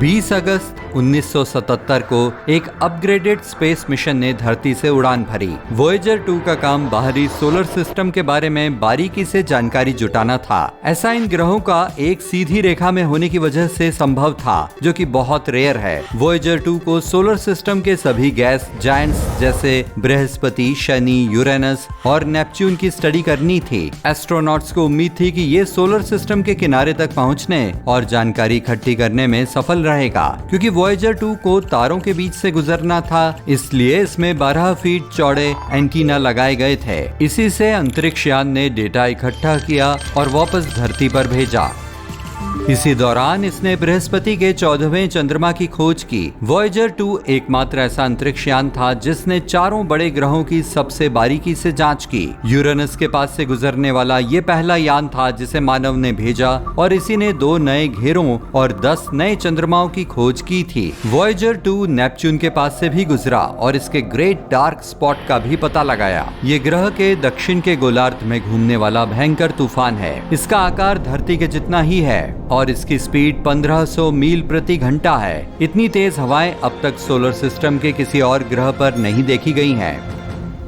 20 अगस्त 1977 को एक upgraded space mission ने धरती से उड़ान भरी। वॉयेजर 2 का काम बाहरी सोलर सिस्टम के बारे में बारीकी से जानकारी जुटाना था। ऐसा इन ग्रहों का एक सीधी रेखा में होने की वजह से संभव था, जो कि बहुत रेयर है। वॉयेजर 2 को सोलर सिस्टम के सभी गैस जायंट्स जैसे बृहस्पति, शनि, यूरेनस और नेपच्यून की स्टडी करनी थी। एस्ट्रोनॉट्स को उम्मीद थी कि ये सोलर सिस्टम के किनारे तक पहुंचने और जानकारी इकट्ठी करने में सफल रहेगा। क्योंकि वॉयेजर 2 को तारों के बीच से गुजरना था, इसलिए इसमें 12 फीट चौड़े एंटीना लगाए गए थे। इसी से अंतरिक्ष यान ने डेटा इकट्ठा किया और वापस धरती पर भेजा। इसी दौरान इसने बृहस्पति के 14वें चंद्रमा की खोज की। वॉयेजर 2 एकमात्र ऐसा अंतरिक्ष यान था जिसने चारों बड़े ग्रहों की सबसे बारीकी से जांच की। यूरेनस के पास से गुजरने वाला ये पहला यान था जिसे मानव ने भेजा और इसी ने 2 नए घेरों और 10 नए चंद्रमाओं की खोज की थी। वॉयेजर 2 नेपच्यून के पास से भी गुजरा और इसके ग्रेट डार्क स्पॉट का भी पता लगाया। ये ग्रह के दक्षिण के गोलार्ध में घूमने वाला भयंकर तूफान है। इसका आकार धरती के जितना ही है और इसकी स्पीड 1500 मील प्रति घंटा है। इतनी तेज हवाएं अब तक सोलर सिस्टम के किसी और ग्रह पर नहीं देखी गई हैं।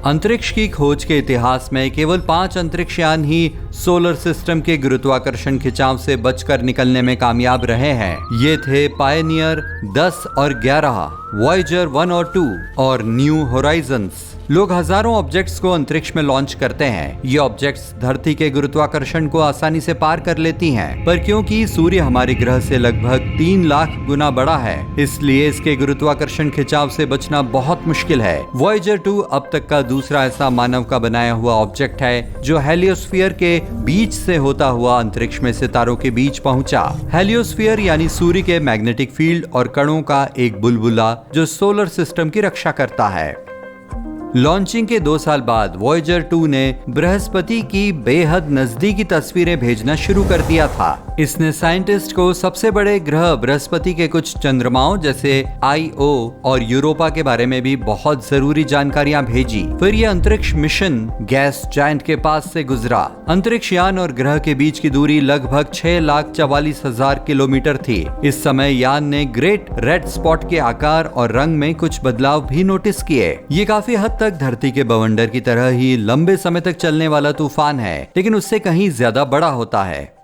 अंतरिक्ष की खोज के इतिहास में केवल 5 अंतरिक्ष यान ही सोलर सिस्टम के गुरुत्वाकर्षण खिंचाव से बचकर निकलने में कामयाब रहे हैं। ये थे पायनियर 10 और 11, वॉयेजर 1 और 2 और न्यू होराइजन्स। लोग हजारों ऑब्जेक्ट्स को अंतरिक्ष में लॉन्च करते हैं। ये ऑब्जेक्ट्स धरती के गुरुत्वाकर्षण को आसानी से पार कर लेती हैं, पर क्योंकि सूर्य हमारे ग्रह से लगभग 3 लाख गुना बड़ा है, इसलिए इसके गुरुत्वाकर्षण खिंचाव से बचना बहुत मुश्किल है। वॉयेजर 2 अब तक का दूसरा ऐसा मानव का बनाया हुआ ऑब्जेक्ट है जो हेलियोस्फीयर के बीच से होता हुआ अंतरिक्ष में सितारों के बीच पहुंचा। हेलियोस्फीयर यानी सूर्य के मैग्नेटिक फील्ड और कणों का एक बुलबुला जो सोलर सिस्टम की रक्षा करता है। लॉन्चिंग के 2 साल बाद वॉयेजर 2 ने बृहस्पति की बेहद नजदीकी तस्वीरें भेजना शुरू कर दिया था। इसने साइंटिस्ट को सबसे बड़े ग्रह बृहस्पति के कुछ चंद्रमाओं जैसे Io और यूरोपा के बारे में भी बहुत जरूरी जानकारियां भेजी। फिर यह अंतरिक्ष मिशन गैस जायंट के पास से गुजरा। अंतरिक्ष यान और ग्रह के बीच की दूरी लगभग 6,44,000 किलोमीटर थी। इस समय यान ने ग्रेट रेड स्पॉट के आकार और रंग में कुछ बदलाव भी नोटिस किए। ये काफी हद तक धरती के बवंडर की तरह ही लंबे समय तक चलने वाला तूफान है, लेकिन उससे कहीं ज्यादा बड़ा होता है।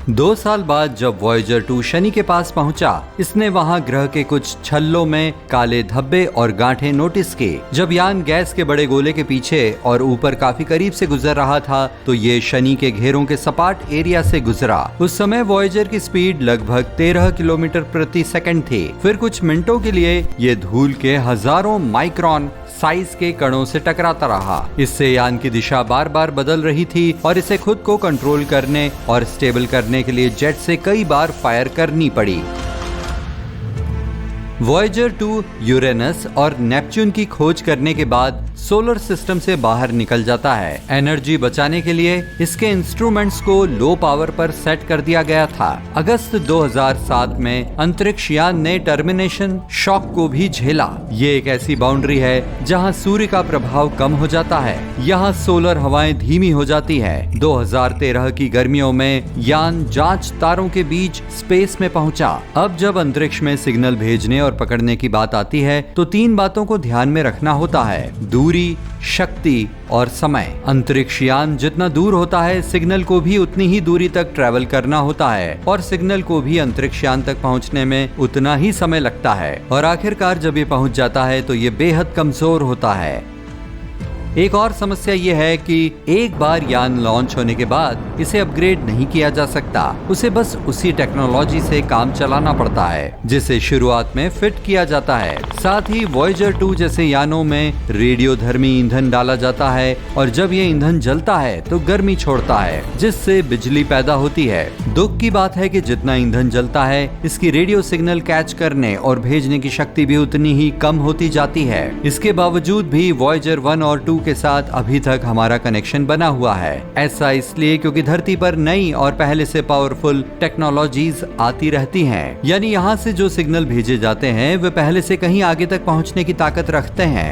2 साल बाद जब वॉयेजर 2 शनि के पास पहुंचा, इसने वहां ग्रह के कुछ छल्लों में काले धब्बे और गांठें नोटिस की। जब यान गैस के बड़े गोले के पीछे और ऊपर काफी करीब से गुजर रहा था, तो ये शनि के घेरों के सपाट एरिया से गुजरा। उस समय वॉयेजर की स्पीड लगभग 13 किलोमीटर प्रति सेकंड थी। फिर कुछ मिनटों के लिए ये धूल के हजारों माइक्रोन साइज के कणों से टकराता रहा। इससे यान की दिशा बार बार बदल रही थी और इसे खुद को कंट्रोल करने और स्टेबल करने के लिए जेट से कई बार फायर करनी पड़ी। वॉयेजर 2 यूरेनस और नेपच्यून की खोज करने के बाद सोलर सिस्टम से बाहर निकल जाता है। एनर्जी बचाने के लिए इसके इंस्ट्रूमेंट्स को लो पावर पर सेट कर दिया गया था। अगस्त 2007 में अंतरिक्ष यान ने टर्मिनेशन शॉक को भी झेला। ये एक ऐसी बाउंड्री है जहां सूर्य का प्रभाव कम हो जाता है। यहाँ सोलर हवाएं धीमी हो जाती है। 2013 की गर्मियों में यान जांच तारों के बीच स्पेस में पहुंचा। अब जब अंतरिक्ष में सिग्नल भेजने और पकड़ने की बात आती है, तो 3 बातों को ध्यान में रखना होता है: दूरी, शक्ति और समय। अंतरिक्ष यान जितना दूर होता है, सिग्नल को भी उतनी ही दूरी तक ट्रैवल करना होता है और सिग्नल को भी अंतरिक्ष यान तक पहुंचने में उतना ही समय लगता है। और आखिरकार जब ये पहुंच जाता है तो ये बेहद कमजोर होता है। एक और समस्या यह है कि एक बार यान लॉन्च होने के बाद इसे अपग्रेड नहीं किया जा सकता। उसे बस उसी टेक्नोलॉजी से काम चलाना पड़ता है जिसे शुरुआत में फिट किया जाता है। साथ ही वॉयेजर 2 जैसे यानों में रेडियोधर्मी ईंधन डाला जाता है और जब ये ईंधन जलता है तो गर्मी छोड़ता है, जिससे बिजली पैदा होती है। दुख की बात है कि जितना ईंधन जलता है, इसकी रेडियो सिग्नल कैच करने और भेजने की शक्ति भी उतनी ही कम होती जाती है। इसके बावजूद भी वॉयेजर 1 और 2 के साथ अभी तक हमारा कनेक्शन बना हुआ है। ऐसा इसलिए क्योंकि धरती पर नई और पहले से पावरफुल टेक्नोलॉजीज आती रहती हैं। यानी यहाँ से जो सिग्नल भेजे जाते हैं वे पहले से कहीं आगे तक पहुँचने की ताकत रखते हैं।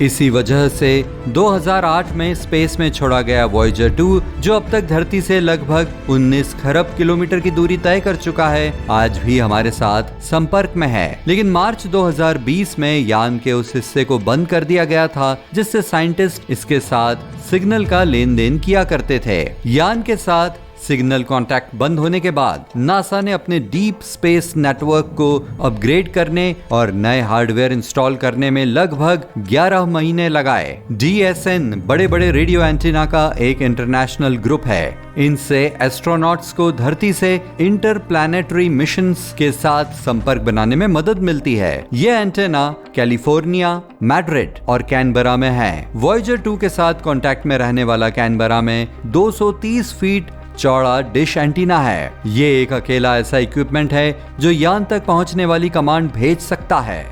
इसी वजह से 2008 में स्पेस में छोड़ा गया वॉयेजर 2, जो अब तक धरती से लगभग 19 खरब किलोमीटर की दूरी तय कर चुका है, आज भी हमारे साथ संपर्क में है। लेकिन मार्च 2020 में यान के उस हिस्से को बंद कर दिया गया था जिससे साइंटिस्ट इसके साथ सिग्नल का लेन देन किया करते थे। यान के साथ सिग्नल कांटेक्ट बंद होने के बाद नासा ने अपने डीप स्पेस नेटवर्क को अपग्रेड करने और नए हार्डवेयर इंस्टॉल करने में लगभग 11 महीने लगाए। DSN बड़े बड़े रेडियो एंटीना का एक इंटरनेशनल ग्रुप है। इनसे एस्ट्रोनॉट्स को धरती से इंटरप्लैनेटरी मिशंस के साथ संपर्क बनाने में मदद मिलती है। ये एंटेना कैलिफोर्निया, मैड्रिड और कैनबरा में है। वॉयेजर 2 के साथ कांटेक्ट में रहने वाला कैनबरा में 230 फीट चौड़ा डिश एंटीना है। ये एक अकेला ऐसा इक्विपमेंट है जो यान तक पहुंचने वाली कमांड भेज सकता है।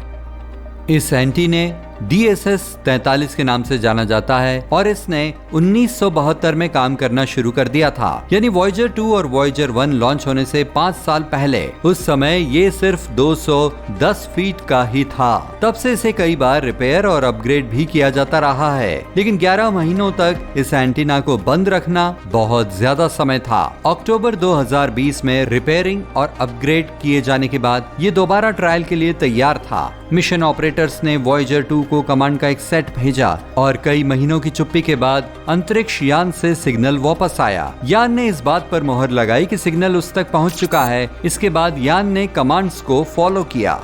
इस एंटीने DSS-43 के नाम से जाना जाता है और इसने 1972 में काम करना शुरू कर दिया था, यानी वॉयेजर 2 और वॉयेजर 1 लॉन्च होने से 5 साल पहले। उस समय ये सिर्फ 210 फीट का ही था। तब से इसे कई बार रिपेयर और अपग्रेड भी किया जाता रहा है, लेकिन 11 महीनों तक इस एंटीना को बंद रखना बहुत ज्यादा समय था। अक्टूबर 2020 में रिपेयरिंग और अपग्रेड किए जाने के बाद ये दोबारा ट्रायल के लिए तैयार था। मिशन ऑपरेटर्स ने वॉयेजर 2 को कमांड का एक सेट भेजा और कई महीनों की चुप्पी के बाद अंतरिक्ष यान से सिग्नल वापस आया। यान ने इस बात पर मोहर लगाई कि सिग्नल उस तक पहुंच चुका है। इसके बाद यान ने कमांड्स को फॉलो किया।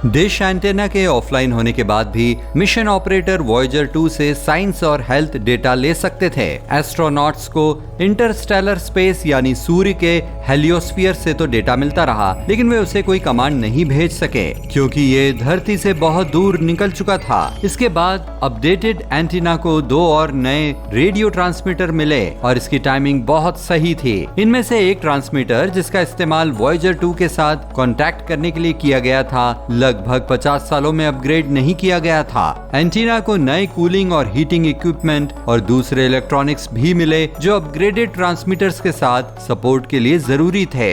डिश एंटेना के ऑफलाइन होने के बाद भी मिशन ऑपरेटर वॉयेजर 2 से साइंस और हेल्थ डेटा ले सकते थे। एस्ट्रोनॉट्स को इंटरस्टेलर स्पेस यानी सूर्य के हेलियोस्फीयर से तो डेटा मिलता रहा, लेकिन वे उसे कोई कमांड नहीं भेज सके क्योंकि ये धरती से बहुत दूर निकल चुका था। इसके बाद अपडेटेड एंटीना को 2 और नए रेडियो ट्रांसमीटर मिले और इसकी टाइमिंग बहुत सही थी। इनमें से एक ट्रांसमीटर जिसका इस्तेमाल वॉयेजर 2 के साथ कॉन्टैक्ट करने के लिए किया गया था, लगभग 50 सालों में अपग्रेड नहीं किया गया था। एंटीना को नए कूलिंग और हीटिंग इक्विपमेंट और दूसरे इलेक्ट्रॉनिक्स भी मिले जो अपग्रेडेड ट्रांसमीटर्स के साथ सपोर्ट के लिए जरूरी थे।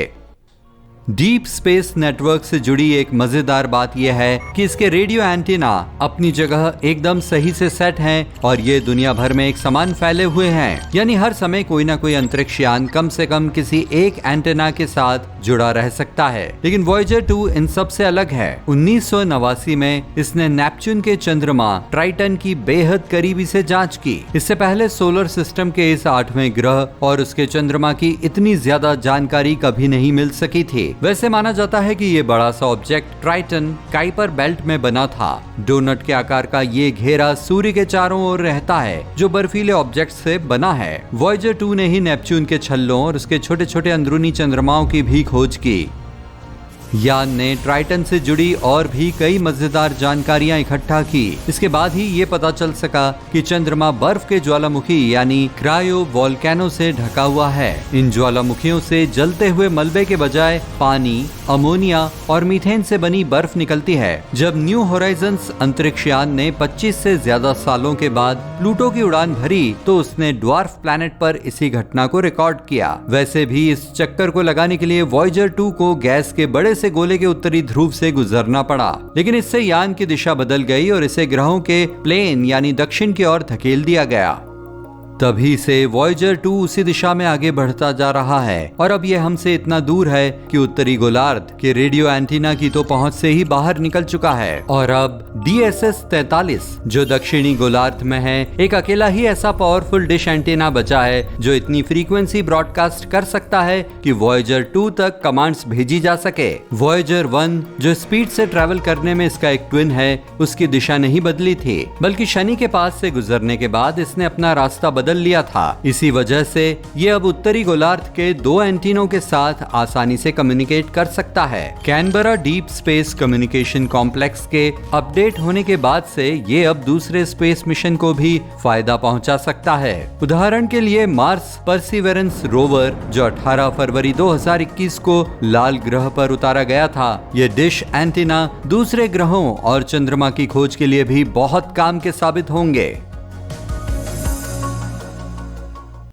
डीप स्पेस नेटवर्क से जुड़ी एक मजेदार बात यह है कि इसके रेडियो एंटीना अपनी जगह एकदम सही से सेट हैं और ये दुनिया भर में एक समान फैले हुए हैं, यानी हर समय कोई ना कोई अंतरिक्ष यान कम से कम किसी एक एंटीना के साथ जुड़ा रह सकता है। लेकिन वॉयेजर 2 इन सब से अलग है। 1989 में इसने नेपच्यून के चंद्रमा ट्राइटन की बेहद करीबी से जांच की। इससे पहले सोलर सिस्टम के इस 8वें ग्रह और उसके चंद्रमा की इतनी ज्यादा जानकारी कभी नहीं मिल सकी थी। वैसे माना जाता है कि ये बड़ा सा ऑब्जेक्ट ट्राइटन काइपर बेल्ट में बना था। डोनट के आकार का ये घेरा सूर्य के चारों ओर रहता है जो बर्फीले ऑब्जेक्ट से बना है। वॉयेजर 2 ने ही नेपच्यून के छल्लों और उसके छोटे छोटे अंदरूनी चंद्रमाओं की भी खोज की। यान ने ट्राइटन से जुड़ी और भी कई मजेदार जानकारियां इकट्ठा की। इसके बाद ही ये पता चल सका कि चंद्रमा बर्फ के ज्वालामुखी यानी क्रायो वोल्केनो से ढका हुआ है। इन ज्वालामुखियों से जलते हुए मलबे के बजाय पानी, अमोनिया और मीथेन से बनी बर्फ निकलती है। जब न्यू होराइजन्स अंतरिक्ष यान ने 25 से ज्यादा सालों के बाद प्लूटो की उड़ान भरी तो उसने ड्वार्फ प्लैनेट पर इसी घटना को रिकॉर्ड किया। वैसे भी इस चक्कर को लगाने के लिए वॉयेजर 2 को गैस के बड़े से गोले के उत्तरी ध्रुव से गुजरना पड़ा, लेकिन इससे यान की दिशा बदल गई और इसे ग्रहों के प्लेन यानी दक्षिण की ओर धकेल दिया गया। तभी से वॉयेजर 2 उसी दिशा में आगे बढ़ता जा रहा है और अब यह हमसे इतना दूर है कि उत्तरी गोलार्ध के रेडियो एंटीना की तो पहुंच से ही बाहर निकल चुका है। और अब DSS-43 जो दक्षिणी गोलार्ध में है, एक अकेला ही ऐसा पावरफुल डिश एंटीना बचा है जो इतनी फ्रीक्वेंसी ब्रॉडकास्ट कर सकता है कि वॉयेजर 2 तक कमांड्स भेजी जा सके। वॉयेजर 1 जो स्पीड से ट्रैवल करने में इसका एक ट्विन है, उसकी दिशा नहीं बदली थी, बल्कि शनि के पास से गुजरने के बाद इसने अपना रास्ता बदल लिया था। इसी वजह से ये अब उत्तरी गोलार्ध के 2 एंटीनों के साथ आसानी से कम्युनिकेट कर सकता है। Canberra deep space communication complex के अपडेट होने के बाद से ये अब दूसरे स्पेस मिशन को भी फायदा पहुंचा सकता है। उदाहरण के लिए मार्स परसिवेरेंस रोवर जो 18 फरवरी 2021 को लाल ग्रह पर उतारा गया था, ये डिश एंटीना दूसरे ग्रहों और चंद्रमा की खोज के लिए भी बहुत काम के साबित होंगे।